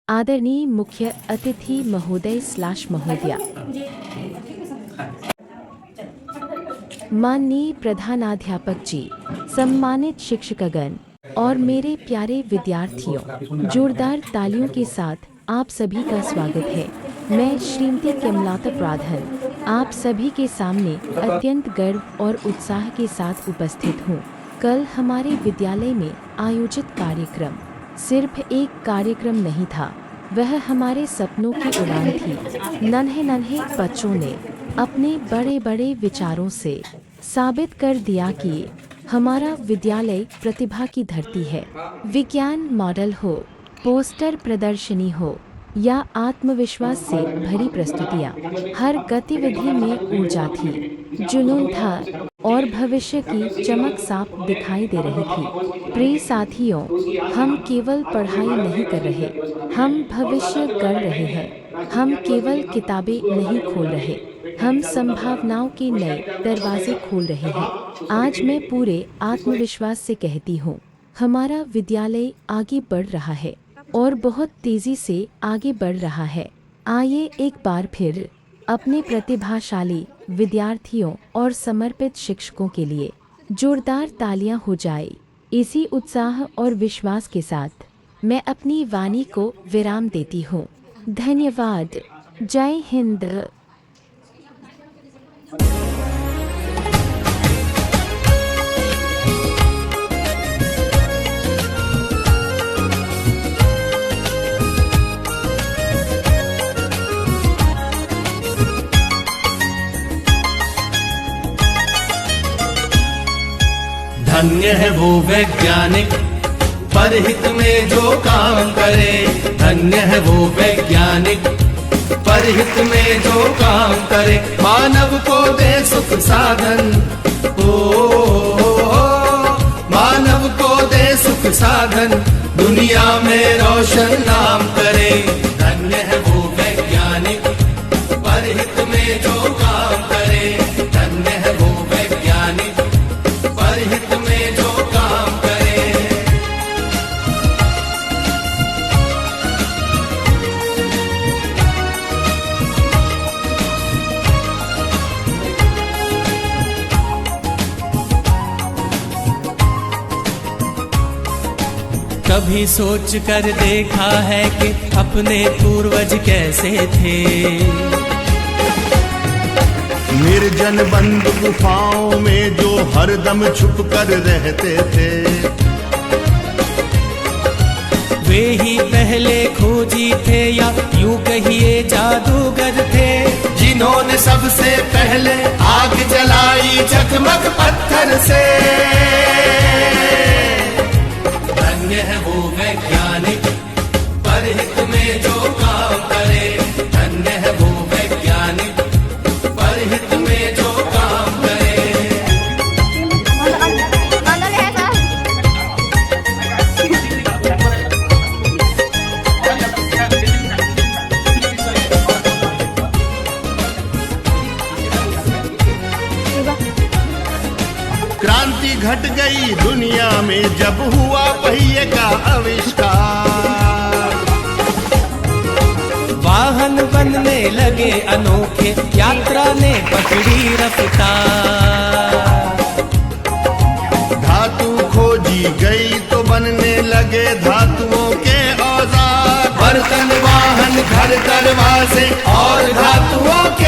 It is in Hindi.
आदरणीय मुख्य अतिथि महोदय महोदया, माननीय प्रधानाध्यापक जी, सम्मानित शिक्षकगण और मेरे प्यारे विद्यार्थियों, जोरदार तालियों के साथ आप सभी का स्वागत है। मैं श्रीमती कमलाता प्रधान आप सभी के सामने अत्यंत गर्व और उत्साह के साथ उपस्थित हूँ। कल हमारे विद्यालय में आयोजित कार्यक्रम सिर्फ एक कार्यक्रम नहीं था, वह हमारे सपनों की उड़ान थी। नन्हे नन्हे बच्चों ने अपने बड़े बड़े विचारों से साबित कर दिया कि हमारा विद्यालय प्रतिभा की धरती है। विज्ञान मॉडल हो, पोस्टर प्रदर्शनी हो या आत्मविश्वास से भरी प्रस्तुतियाँ, हर गतिविधि में ऊर्जा थी, जुनून था और भविष्य की चमक साफ दिखाई दे रही थी। प्रिय साथियों, हम केवल पढ़ाई नहीं कर रहे, हम भविष्य गढ़ रहे हैं। हम केवल किताबें नहीं खोल रहे, हम संभावनाओं के नए दरवाजे खोल रहे हैं। आज मैं पूरे आत्मविश्वास से कहती हूँ, हमारा विद्यालय आगे बढ़ रहा है और बहुत तेजी से आगे बढ़ रहा है। आइए एक बार फिर अपने प्रतिभाशाली विद्यार्थियों और समर्पित शिक्षकों के लिए जोरदार तालियां हो जाए। इसी उत्साह और विश्वास के साथ मैं अपनी वाणी को विराम देती हूँ। धन्यवाद। जय हिंद। धन्य है वो वैज्ञानिक परहित में जो काम करे। धन्य है वो वैज्ञानिक परहित में जो काम करे। मानव को दे सुख साधन, मानव को दे सुख साधन, दुनिया में रोशन नाम करे। धन्य है वो वैज्ञानिक परहित में जो काम करे। धन्य है वो वैज्ञानिक परहित में जो काम करे। कभी सोच कर देखा है कि अपने पूर्वज कैसे थे। निर्जन बंद गुफाओं में जो हरदम छुप कर रहते थे। वे ही पहले खोजी थे या यूं कहिए जादूगर थे, जिन्होंने सबसे पहले आग जलाई जगमग पत्थर से। धन्य है वो वैज्ञानिक परहित में जो काम करे। धन्य है वो वैज्ञानिक परहित में जो काम करे। क्रांति घट गई दुनिया में जब हुआ पहिए का आविष्कार। वाहन बनने लगे अनोखे, यात्रा ने पकड़ी रफ्तार। धातु खोजी गई तो बनने लगे धातुओं के औजार। बर्तन वाहन घर दरवाजे और धातुओं के